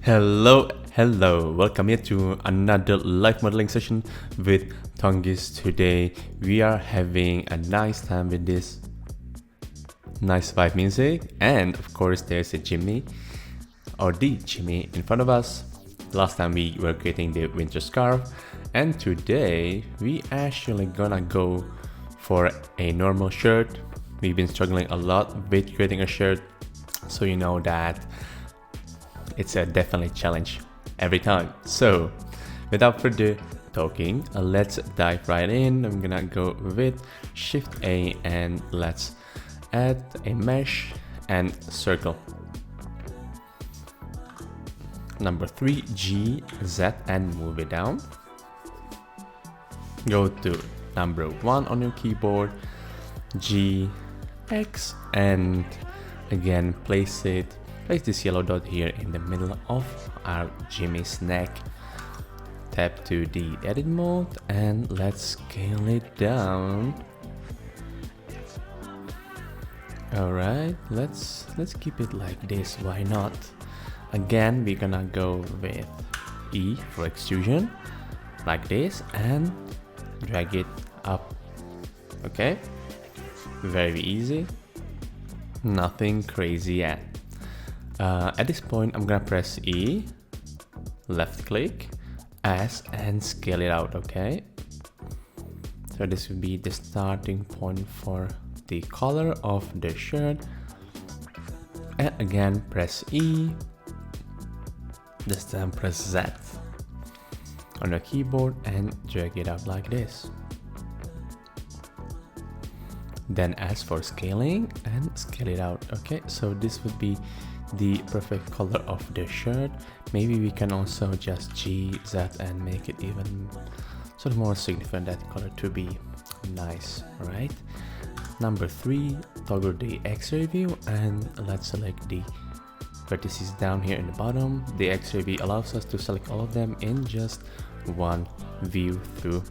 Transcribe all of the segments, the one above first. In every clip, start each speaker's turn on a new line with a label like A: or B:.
A: Hello, welcome here to another live modeling session with Thangys. Today we are having a nice time with this nice vibe music, and of course there's a Jimmy or the Jimmy in front of us. Last time we were creating the winter scarf, and today we actually gonna go for a normal shirt. We've been struggling a lot with creating a shirt, so you know that it's a definitely challenge every time. So without further talking, let's dive right in. I'm gonna go with Shift A and let's add a mesh and circle. Number 3, G, Z, and move it down. Go to number 1 on your keyboard, G, X, and again place this yellow dot here in the middle of our Jimmy's neck. Tap to the edit mode and let's scale it down. Alright, let's keep it like this, why not? Again, we're gonna go with E for extrusion, like this, and drag it up. Okay, very easy, nothing crazy yet. At this point, I'm gonna press E, left click, S, and scale it out, okay? So this will be the starting point for the color of the shirt. And again, press E, this time press Z on your keyboard and drag it out like this. Then S for scaling and scale it out, okay? So this would be the perfect color of the shirt. Maybe we can also just G, Z, and make it even sort of more significant, that color to be nice, right? Number 3, toggle the X-ray view and let's select the vertices down here in the bottom. The X-ray view allows us to select all of them in just one view through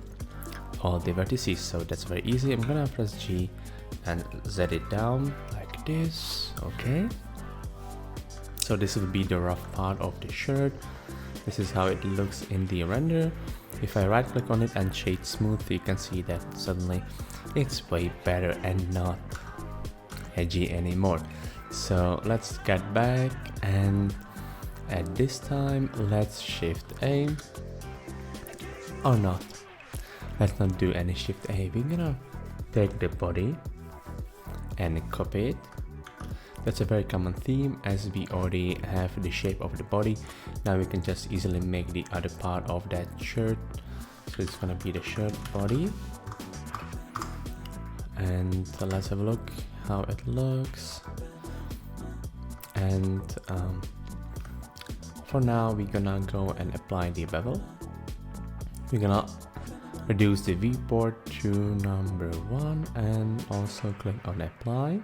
A: all the vertices, so that's very easy. I'm gonna press G and Z it down like this, okay? So this will be the rough part of the shirt. This is how it looks in the render. If I right click on it and shade smooth, you can see that suddenly it's way better and not edgy anymore. So let's get back, and at this time let's Shift A, or not, let's not do any Shift A. We're gonna take the body and copy it. That's a very common theme, as we already have the shape of the body. Now we can just easily make the other part of that shirt. So it's gonna be the shirt body. And let's have a look how it looks. And for now, we're gonna go and apply the bevel. We're gonna reduce the viewport to number 1 and also click on apply.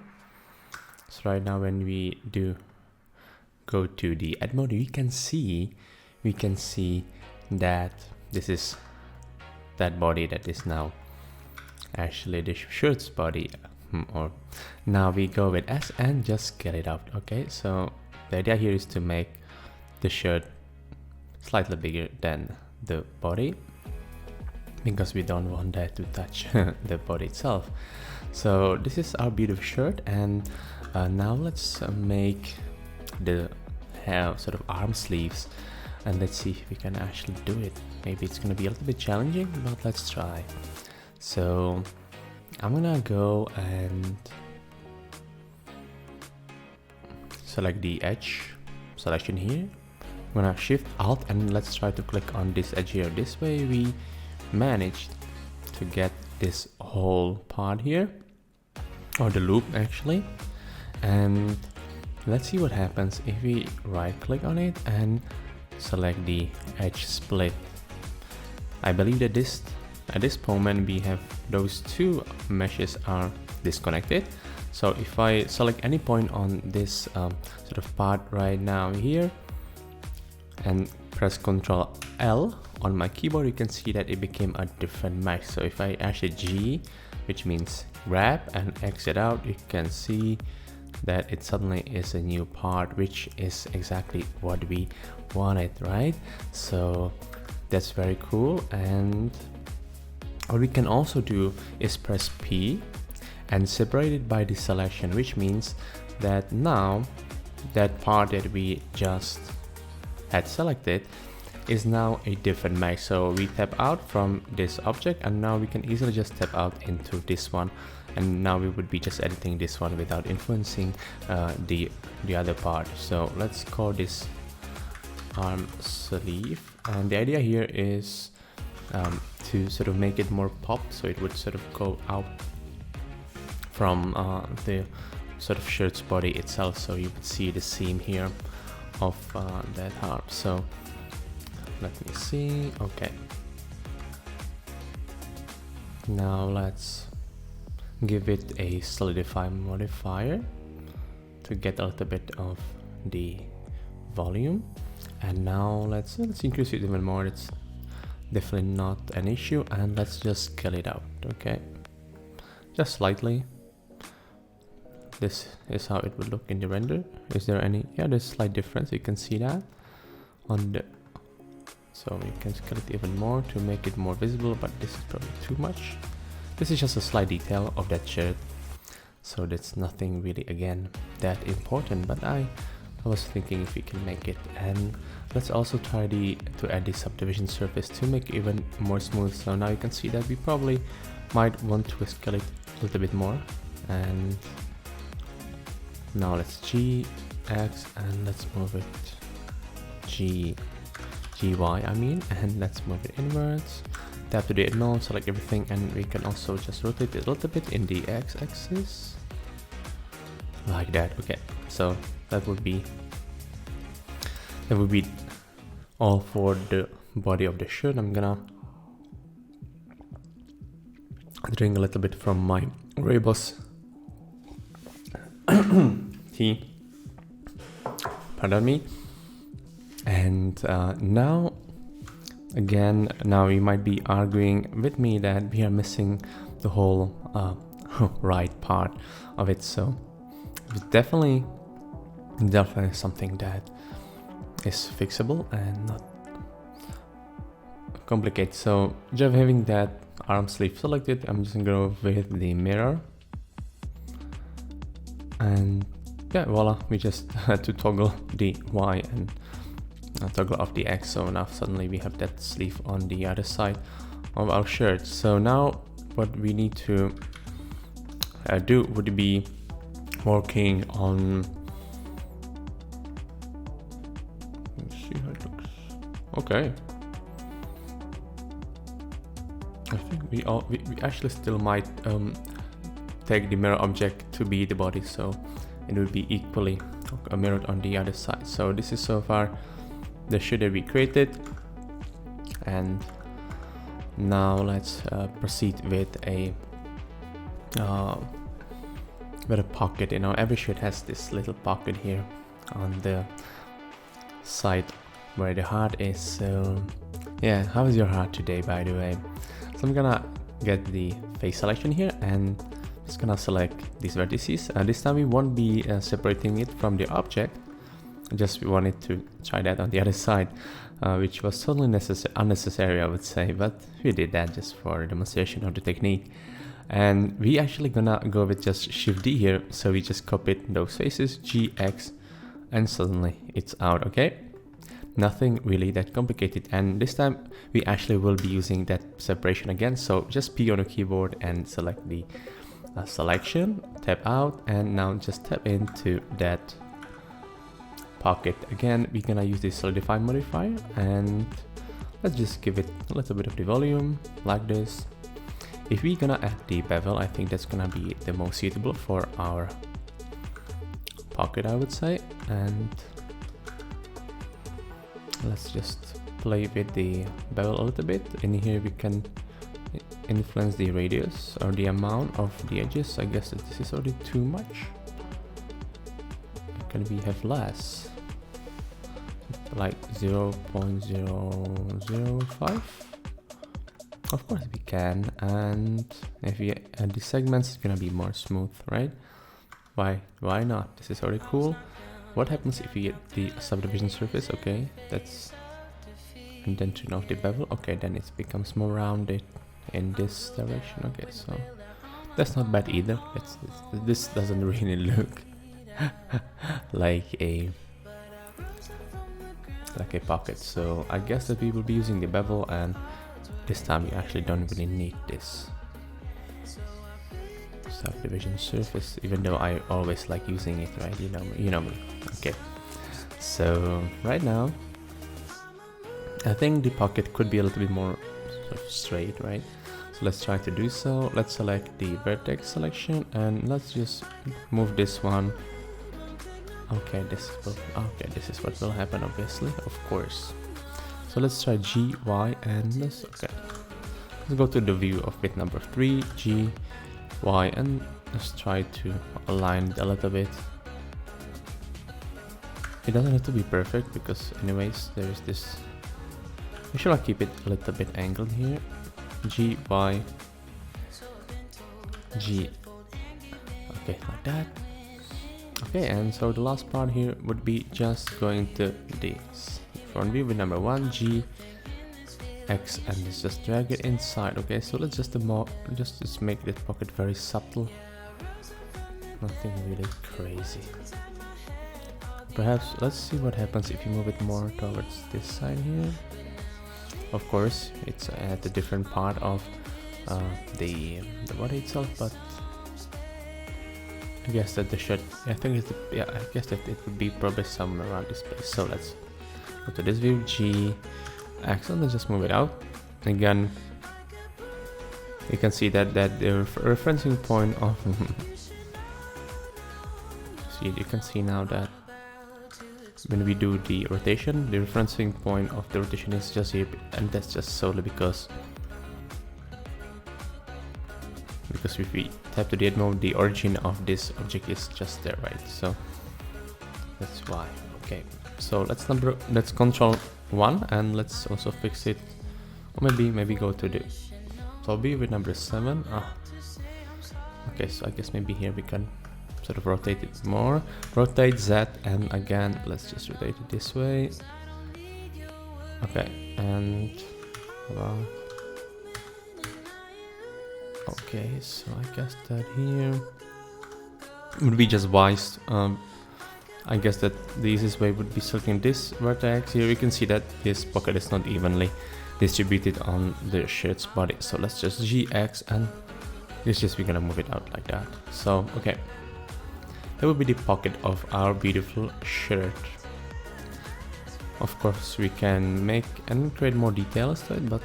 A: So right now when we do go to the edit mode, we can see that this is that body that is now actually the shirt's body. Or now we go with S and just scale it out, okay? So the idea here is to make the shirt slightly bigger than the body, because we don't want that to touch the body itself. So this is our beautiful shirt, and now let's make the sort of arm sleeves, and let's see if we can actually do it. Maybe it's gonna be a little bit challenging, but let's try. So I'm gonna go and select the edge selection here. I'm gonna Shift Alt and let's try to click on this edge here. This way we managed to get this whole part here, or the loop actually. And let's see what happens if we right click on it and select the edge split. I believe that at this moment we have those two meshes are disconnected. So if I select any point on this sort of part right now here and press Ctrl L on my keyboard, you can see that it became a different mesh. So if I actually G, which means grab, and exit out, you can see that it suddenly is a new part, which is exactly what we wanted, right? So that's very cool. And what we can also do is press P and separate it by the selection, which means that now that part that we just had selected is now a different mesh. So we tap out from this object, and now we can easily just tap out into this one, and now we would be just editing this one without influencing the other part. So let's call this arm sleeve, and the idea here is to sort of make it more pop, so it would sort of go out from the sort of shirt's body itself, so you would see the seam here of that arm. So let me see. Okay, now let's give it a solidify modifier to get a little bit of the volume, and now let's increase it even more. It's definitely not an issue, and let's just scale it out. Okay, just slightly. This is how it would look in the render. Is there any? Yeah, there's a slight difference. You can see that on the, so you can scale it even more to make it more visible, but this is probably too much. This is just a slight detail of that shirt, so that's nothing really, again, that important, but I was thinking if we can make it. And let's also try to add the subdivision surface to make it even more smooth. So now you can see that we probably might want to scale it a little bit more. And now let's G, X, and let's move it GY, I mean, and let's move it inwards. Tap to the node, select everything, and we can also just rotate it a little bit in the X-axis, like that. Okay, so that would be all for the body of the shirt. I'm gonna drink a little bit from my Rooibos tea, pardon me. And now you might be arguing with me that we are missing the whole right part of it. So it's definitely something that is fixable and not complicated. So just having that arm sleeve selected, I'm just gonna go with the mirror, and yeah, voila, we just had to toggle the Y and toggle off the X. So now suddenly we have that sleeve on the other side of our shirt. So now what we need to do would be working on, let's see how it looks. Okay, I think we actually still might take the mirror object to be the body, so it will be equally mirrored on the other side. So this is so far the shirt that we created, and now let's proceed with a pocket. You know, every shirt has this little pocket here on the side where the heart is. So yeah, how is your heart today, by the way? So I'm gonna get the face selection here and just gonna select these vertices. This time we won't be separating it from the object. Just we wanted to try that on the other side, which was totally unnecessary, I would say, but we did that just for demonstration of the technique. And we actually gonna go with just Shift D here, so we just copied those faces, G, X, and suddenly it's out. Okay, nothing really that complicated, and this time we actually will be using that separation again. So just P on the keyboard and select the selection, tap out, and now just tap into that pocket. Again, we're gonna use this solidify modifier, and let's just give it a little bit of the volume like this. If we're gonna add the bevel, I think that's gonna be the most suitable for our pocket, I would say. And let's just play with the bevel a little bit. In here we can influence the radius or the amount of the edges. I guess that this is already too much. Can we have less, like 0.005? Of course we can. And if we add the segments, it's gonna be more smooth, right? Why not? This is already cool. What happens if we get the subdivision surface? Okay, that's and then turn off the bevel. Okay, then it becomes more rounded in this direction. Okay, so that's not bad either. This doesn't really look like a pocket. So I guess that we will be using the bevel, and this time we actually don't really need this subdivision surface, even though I always like using it, right? You know me. Okay, so right now I think the pocket could be a little bit more sort of straight, right? So let's try to do so. Let's select the vertex selection and let's just move this one. Okay, this is what will happen, obviously, of course. So let's try G, Y, and let's go to the view of bit number 3, G, Y, and let's try to align it a little bit. It doesn't have to be perfect because anyways there is this. We should keep it a little bit angled here. G, Y, G. Okay, like that. Okay, and so the last part here would be just going to this front view with number 1, G, X, and let's just drag it inside. Okay, so let's just make this pocket very subtle. Nothing really crazy. Perhaps let's see what happens if you move it more towards this side here. Of course, it's at a different part of the body itself, but I guess that I guess that it would be probably somewhere around this place. So let's go to this view, G, X, and let's just move it out. Again, you can see that the referencing point of you can see now that when we do the rotation, the referencing point of the rotation is just here, and that's just solely because if we tap to the edge mode, the origin of this object is just there, right? So that's why. Okay, so let's control 1 and let's also fix it, or maybe go to the be with number 7. Okay, so I guess maybe here we can sort of rotate it more. Rotate Z, and again let's just rotate it this way. Okay, and okay, so I guess that here would be just wise. I guess that the easiest way would be selecting this vertex. Here you can see that this pocket is not evenly distributed on the shirt's body. So let's just GX, and we're gonna move it out like that. So okay, that would be the pocket of our beautiful shirt. Of course, we can make and create more details to it, but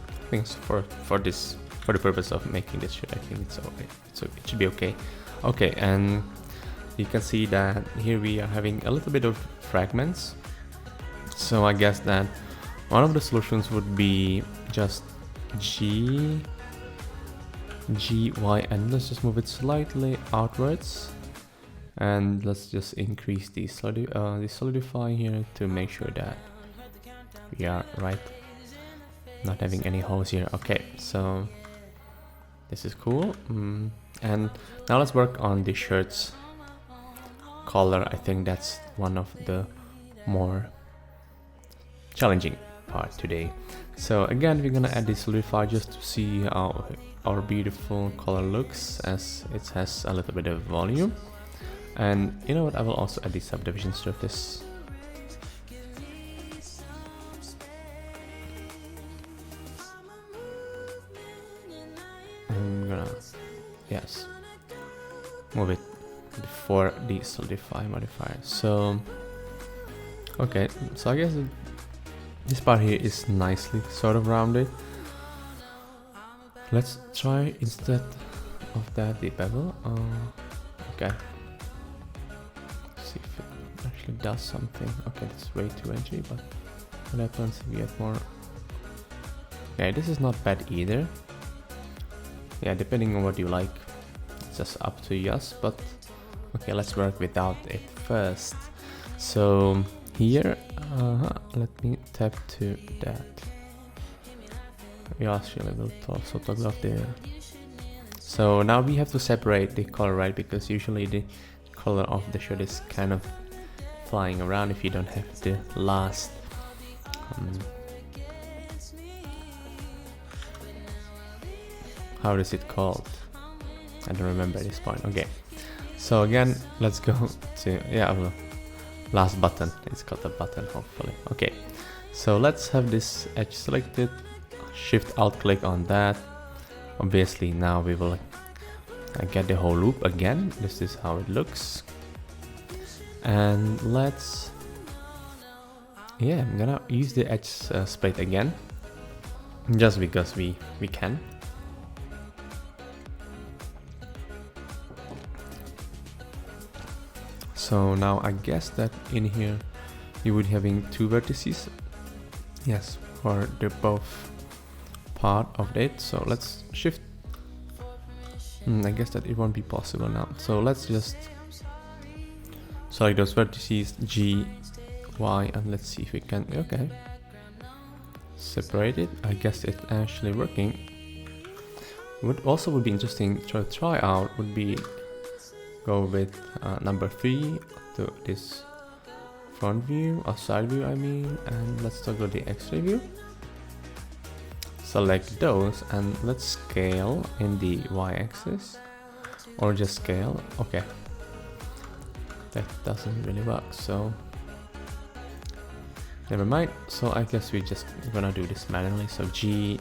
A: I think for the purpose of making this shirt, I think it's okay. So it should be okay. Okay, and you can see that here we are having a little bit of fragments. So I guess that one of the solutions would be just G, Y, and let's just move it slightly outwards. And let's just increase the solidify here to make sure that we are right, not having any holes here. Okay, so this is cool. And now let's work on the shirt's color. I think that's one of the more challenging part today. So again, we're gonna add the solidify just to see how our beautiful color looks, as it has a little bit of volume. And you know what, I will also add the subdivision surface. I'm gonna, yes, move it before the solidify modifier. So okay, so I guess this part here is nicely sort of rounded. Let's try instead of that the bevel. Okay, see if it actually does something. Okay, it's way too edgy, but what happens if we get more? Okay, this is not bad either. Yeah, depending on what you like, it's just up to us, but okay, let's work without it first. So here, let me tap to that. We actually will also talk about the So now we have to separate the color, right? Because usually the color of the shirt is kind of flying around if you don't have the last how is it called? I don't remember at this point. Okay, so again, let's go to last button. It's called the button, hopefully. Okay, so let's have this edge selected. Shift Alt click on that. Obviously now we will get the whole loop again. This is how it looks. And let's I'm gonna use the edge split again, just because we can. So now I guess that in here you would having two vertices, yes, for the both part of it. So let's shift. I guess that it won't be possible now. So let's just select those vertices G, Y, and let's see if we can. Okay, separate it. I guess it's actually working. What also would be interesting to try out would be go with number 3 to this front view or side view, I mean, and let's toggle the X-ray view. Select those and let's scale in the Y-axis, or just scale. Okay, that doesn't really work, so never mind. So I guess we're just gonna do this manually. So G,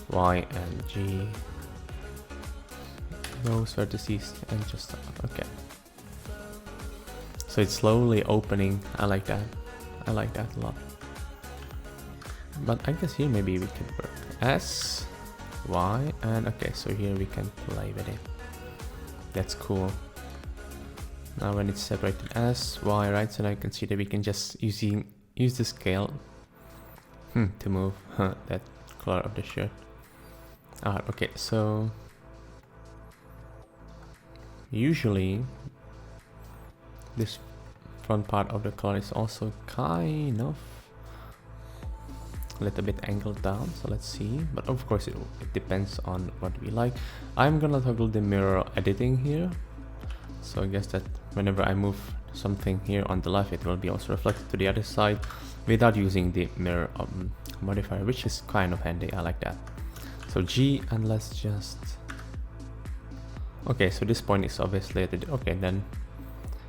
A: Y, and G, those vertices, and just okay. So it's slowly opening. I like that. I like that a lot. But I guess here maybe we can work S, Y, and okay. So here we can play with it. That's cool. Now when it's separated S, Y, right? So now you can see that we can just use the scale to move that color of the shirt. Okay, so usually this front part of the collar is also kind of a little bit angled down, so let's see. But of course it depends on what we like. I'm gonna toggle the mirror editing here, so I guess that whenever I move something here on the left, it will be also reflected to the other side without using the mirror modifier, which is kind of handy. I like that. So G, and let's just okay, so this point is obviously okay, then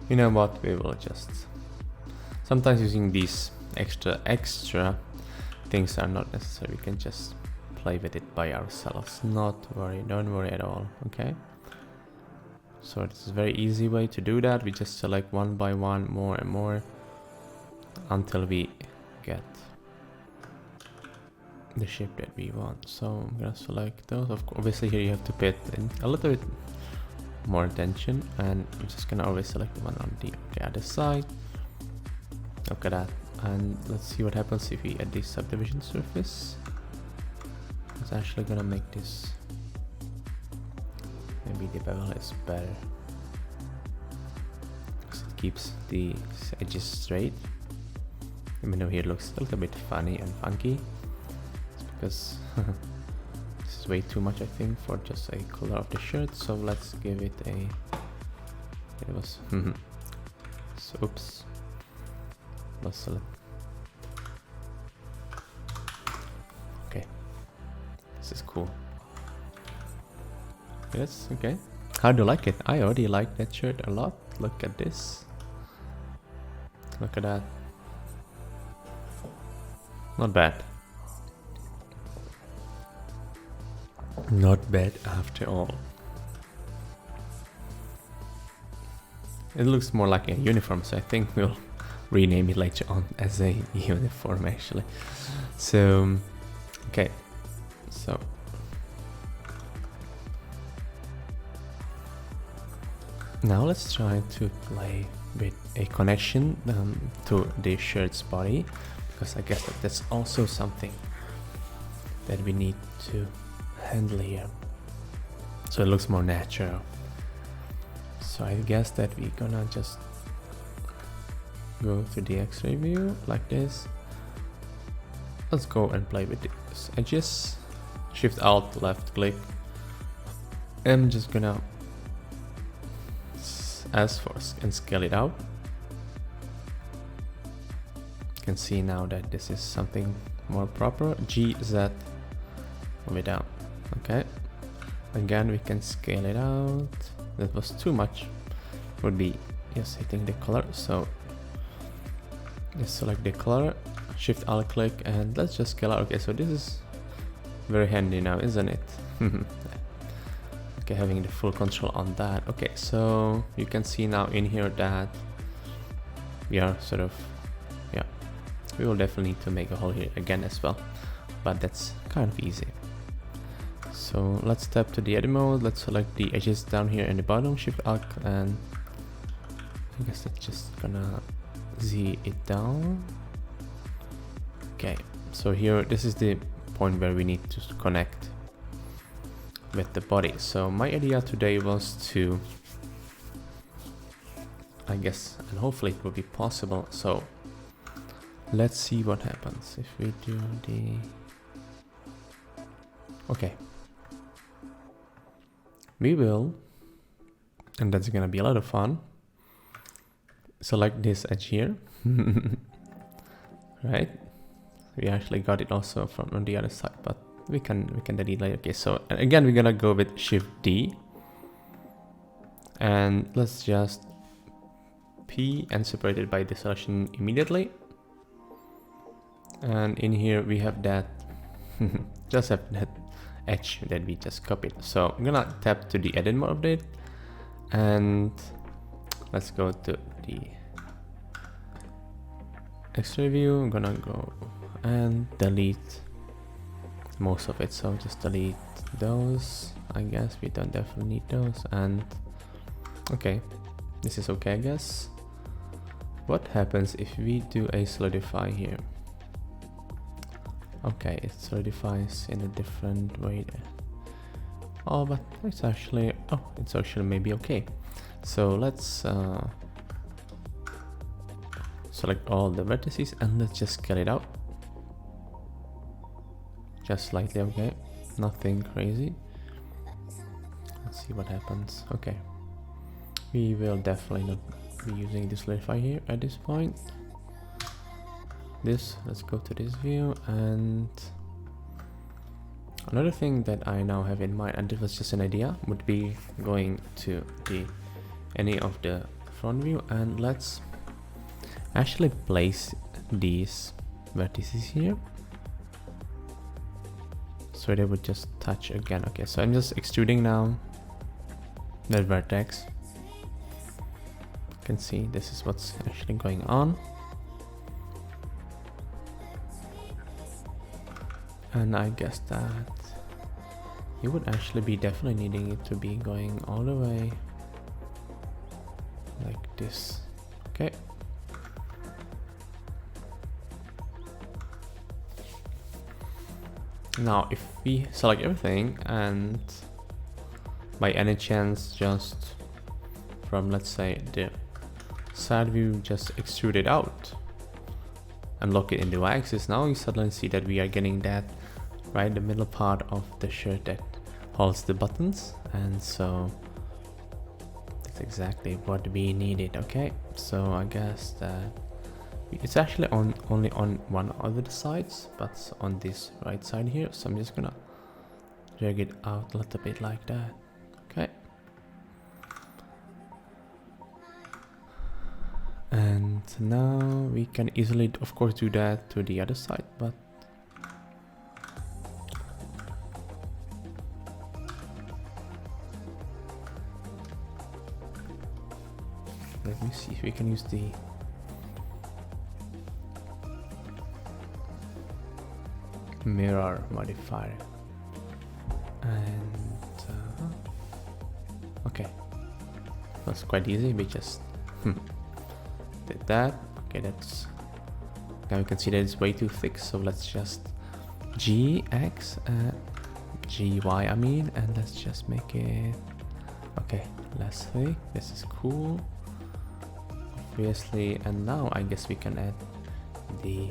A: you know what, we will just sometimes using these extra things are not necessary. We can just play with it by ourselves. Don't worry at all. Okay, so it's a very easy way to do that. We just select one by one, more and more, until we get the shape that we want. So I'm gonna select those. Obviously here you have to pay a little bit more attention, and I'm just gonna always select the one on the other side. Look at that. And let's see what happens if we add this subdivision surface. It's actually gonna make this, maybe the bevel is better because it keeps the edges straight, even though here it looks a little bit funny and funky. It's because this is way too much, I think, for just a color of the shirt. So let's give it a, it was so oops, let's select. Okay, this is cool. Yes, okay. How do you like it? I already like that shirt a lot. Look at this. Look at that. Not bad. Not bad after all. It looks more like a uniform, so I think we'll rename it later on as a uniform actually. So okay, so now let's try to play with a connection to the shirt's body, because I guess that's also something that we need to handle here, so it looks more natural. So I guess that we're gonna just go to the X-ray view like this. Let's go and play with this edges. Shift Alt left click I'm just gonna as for and scale it out. You can see now that this is something more proper. GZ, move it down. Okay, again we can scale it out. That was too much. Would be just hitting the color, so just select the color, shift alt click, and let's just scale out. Okay, so this is very handy now, isn't it? Okay, having the full control on that. Okay, so you can see now in here that we are sort of, yeah, we will definitely need to make a hole here again as well, but that's kind of easy. So let's tap to the edit mode, let's select the edges down here in the bottom, shift alt, and I guess that's just gonna Z it down. Okay, so here, this is the point where we need to connect with the body. So my idea today was to, I guess, and hopefully it will be possible. So let's see what happens if we do the, okay, we will, and that's gonna be a lot of fun, select this edge here. Right, we actually got it also from on the other side, but we can delete later. Okay, so again we're gonna go with Shift D, and let's just P and separate it by the selection immediately. And in here we have that just have that edge that we just copied. So I'm gonna tap to the edit mode update, and let's go to the extra view. I'm gonna go and delete most of it, so just delete those. I guess we don't definitely need those, and okay, this is okay, I guess. What happens if we do a solidify here? Okay, it solidifies in a different way there. Oh, but it's actually, oh, it's actually maybe okay. So let's select all the vertices and let's just scale it out. Just slightly, okay, nothing crazy. Let's see what happens. Okay, we will definitely not be using this solidify here at this point. This, let's go to this view, and another thing that I now have in mind, and this was just an idea, would be going to the any of the front view, and let's actually place these vertices here so they would just touch again. Okay, so I'm just extruding now that vertex. You can see this is what's actually going on, and I guess that you would actually be definitely needing it to be going all the way like this. Okay, now if we select everything and by any chance just from, let's say, the side view, just extrude it out and lock it in the y-axis, now you suddenly see that we are getting that right the middle part of the shirt that holds the buttons, and so that's exactly what we needed. Okay, so I guess that it's actually only on one of the sides, but on this right side here, so I'm just gonna drag it out a little bit like that. Okay, and now we can easily, of course, do that to the other side, but let me see if we can use the mirror modifier, and okay, that's quite easy. We just did that. Okay, that's, now you can see that it's way too thick, so let's just GX GY, I mean, and let's just make it okay less thick. This is cool, obviously, and now I guess we can add the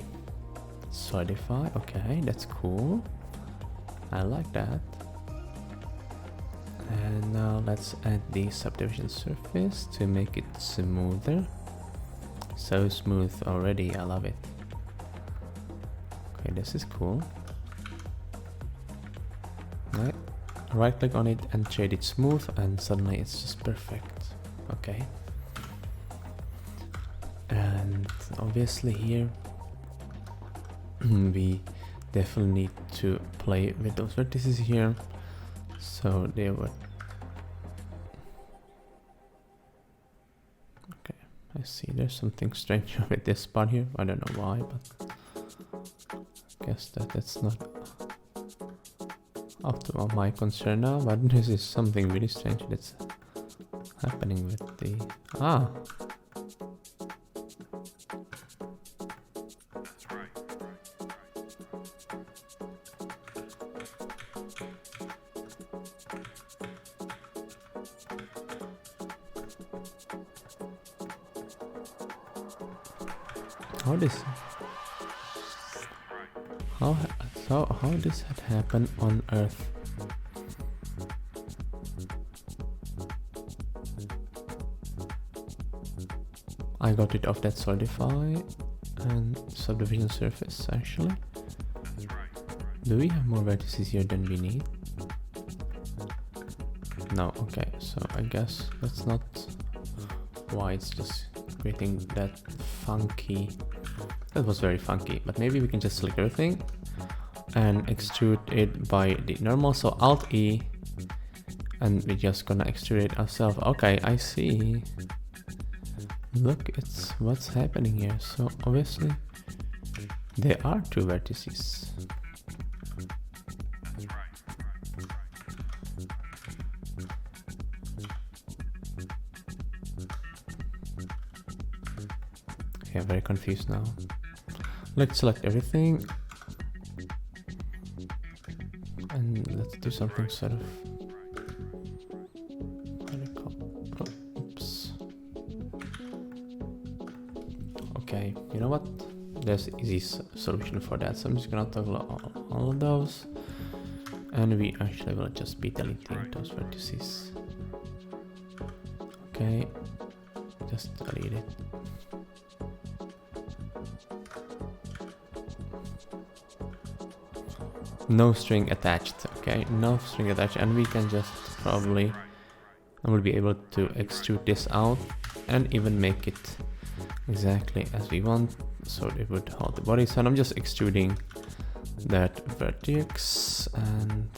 A: solidify. Okay, that's cool, I like that. And now let's add the subdivision surface to make it smoother. So smooth already, I love it. Okay, this is cool. Right click on it and shade it smooth, and suddenly it's just perfect. Okay. And obviously here we definitely need to play with those vertices here. So they were... Okay, I see there's something strange with this part here. I don't know why, but I guess that's not up to my concern now. But this is something really strange that's happening with the... How this had happened on Earth? I got rid of that solidify and subdivision surface actually. Do we have more vertices here than we need? No, okay, so I guess that's not why it's just creating that funky... That was very funky, but maybe we can just select everything and extrude it by the normal, so Alt E, and we're just gonna extrude it ourselves. Okay, I see. Look, it's what's happening here. So obviously there are two vertices. Yeah, very confused now. Let's select everything and let's do something sort of... Oops. Okay, you know what? There's an easy solution for that. So I'm just gonna toggle all of those, and we actually will just be deleting those vertices. Okay, just delete it. No string attached. Okay, no string attached, and we can just probably... I will be able to extrude this out and even make it exactly as we want, so it would hold the body. So I'm just extruding that vertex, and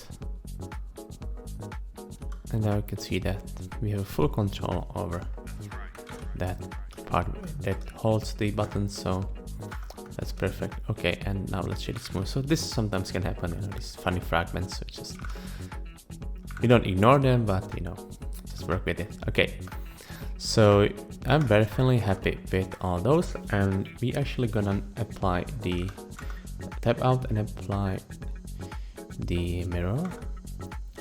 A: now you can see that we have full control over that part that holds the button. So that's perfect. Okay, and now let's shade it smooth. So this sometimes can happen, you know, these funny fragments, which is... You don't ignore them, but you know, just work with it. Okay, so I'm definitely happy with all those, and we actually gonna apply the tap out and apply the mirror.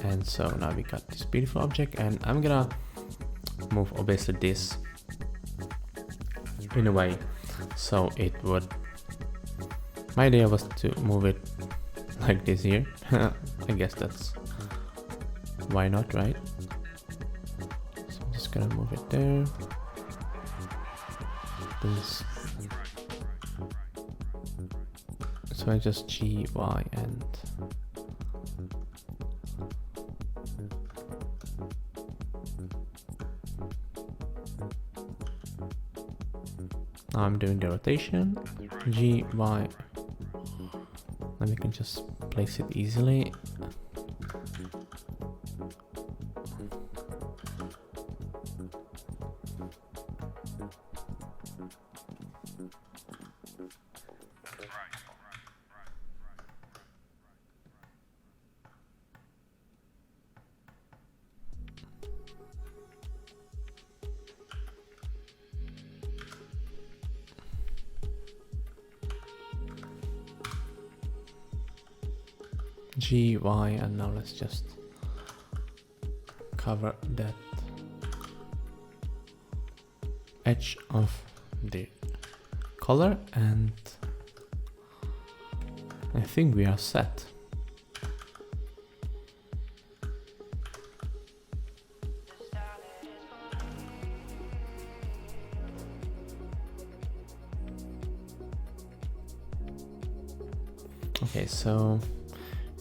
A: And so now we got this beautiful object, and I'm gonna move obviously this in a way so it would... My idea was to move it like this here. I guess that's... Why not, right? So I'm just gonna move it there. This. So I just G, Y, and... Now I'm doing the rotation. G, Y. Then we can just place it easily. G, Y, and now let's just cover that edge of the color, and I think we are set. Okay, so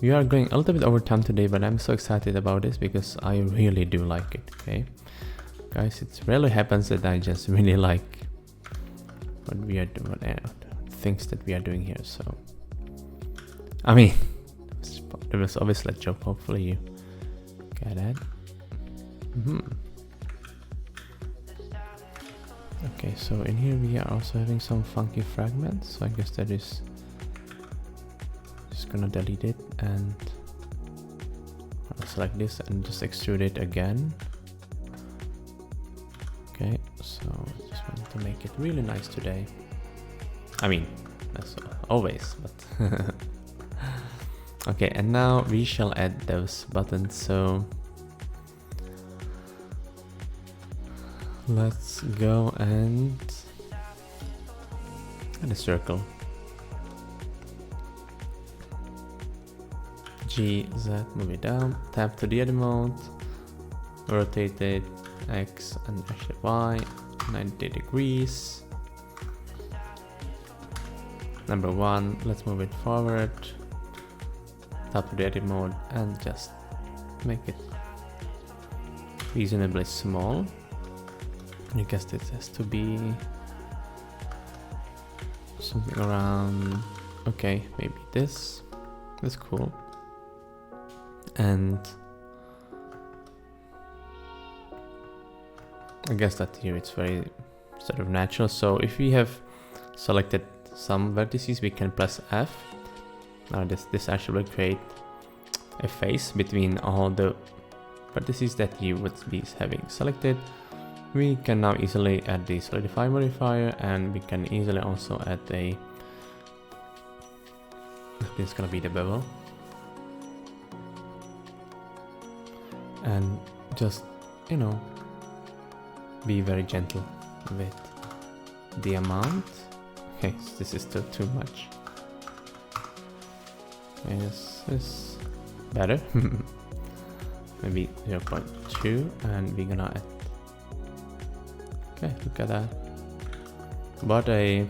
A: we are going a little bit over time today, but I'm so excited about this because I really do like it. Okay, guys, it rarely happens that I just really like what we are doing, things that we are doing here. So, I mean, it was obviously a joke. Hopefully you get it. Okay, so in here we are also having some funky fragments. So I guess that is just gonna delete it and select this and just extrude it again. Okay, so just want to make it really nice today. I mean, that's always, but okay, and now we shall add those buttons. So let's go and add a circle. G, Z, move it down, tap to the edit mode, rotate it, X and actually Y, 90 degrees. Number 1, let's move it forward, tap to the edit mode and just make it reasonably small. I guess this has to be something around, okay, maybe this. That's cool. And I guess that here it's very sort of natural. So if we have selected some vertices, we can press F. Now this actually will create a face between all the vertices that you would be having selected. We can now easily add the solidify modifier, and we can easily also add a, this is gonna be the bevel, and just, you know, be very gentle with the amount. Okay, so this is still too much. Okay, this is better. Maybe 0.2, and we're gonna add. Okay, look at that. Bought a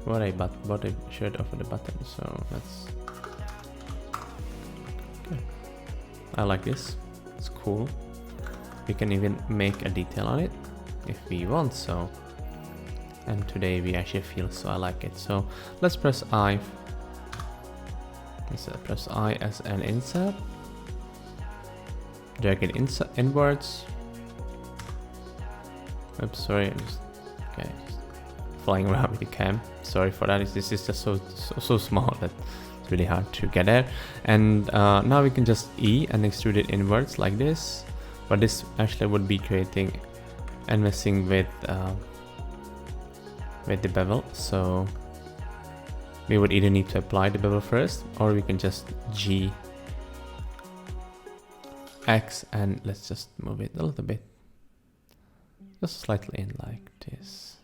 A: bought a shirt over the button. So that's okay. I like this. It's cool. We can even make a detail on it if we want so. And today we actually feel so I like it. So let's press I. Let's press I as an insert. Drag it inwards. Oops, sorry. Okay, flying around with the cam. Sorry for that. This is just so small that it's really hard to get there. And now we can just E and extrude it inwards like this. But this actually would be creating and messing with the bevel. So we would either need to apply the bevel first, or we can just G X and let's just move it a little bit, just slightly in like this.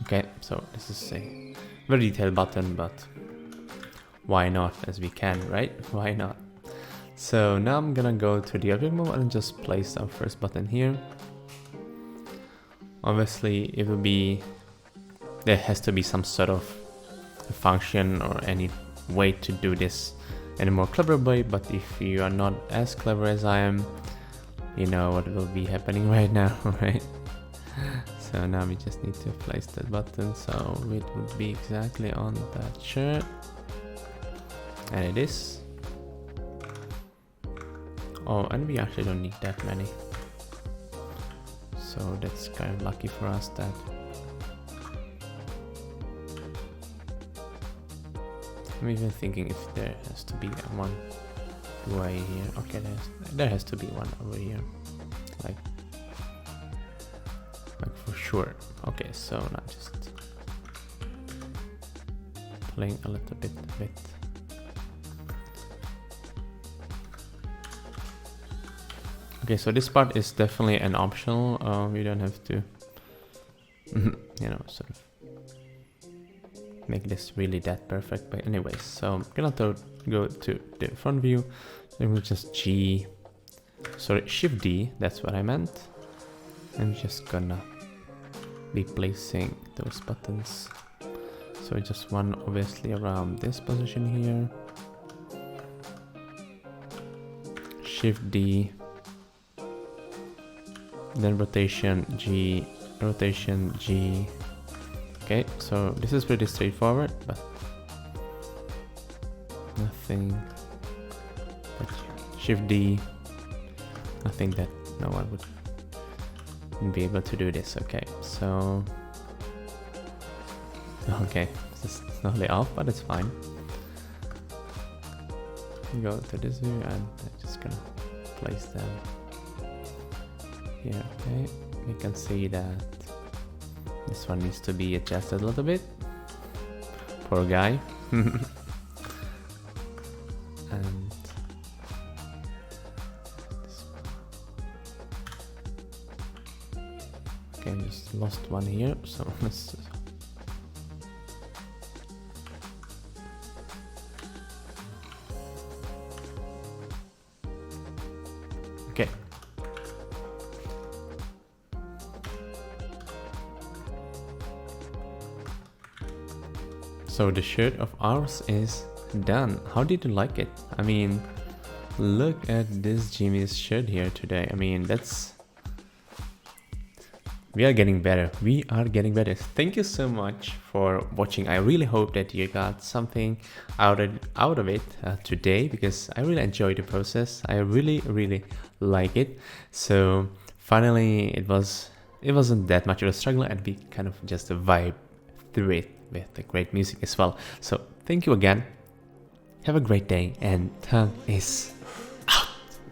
A: Okay, so this is a very detailed button, but why not, as we can, right? Why not? So now I'm gonna go to the object mode and just place our first button here. Obviously it will be, there has to be some sort of a function or any way to do this in a more clever way, but if you are not as clever as I am, you know what will be happening right now, right? So now we just need to place that button so it would be exactly on that shirt, and it is. Oh, and we actually don't need that many, so that's kind of lucky for us that I'm even thinking if there has to be one way here. Okay, there has to be one over here, like for sure. Okay, so now just playing a little bit with. Okay, so this part is definitely an optional. You don't have to, you know, sort of make this really that perfect. But anyways, so I'm gonna go to the front view. Then we'll just Shift D. That's what I meant. I'm just gonna be placing those buttons So just one obviously around this position here. Shift D, then rotation G, rotation G. Okay, so this is pretty straightforward, but nothing. But Shift D, nothing that no one would be able to do this. Okay, so okay, it's slightly off, but it's fine. Go to this view and I'm just gonna place them here. Okay, we can see that this one needs to be adjusted a little bit. Poor guy. And okay, just lost one here, so let's. Okay. So the shirt of ours is done. How did you like it? I mean, look at this Jimmy's shirt here today. I mean, we are getting better. We are getting better. Thank you so much for watching. I really hope that you got something out of it today, because I really enjoyed the process. I really like it. So finally, it wasn't that much of a struggle, and we kind of just vibe through it with the great music as well. So thank you again. Have a great day, and Thangys.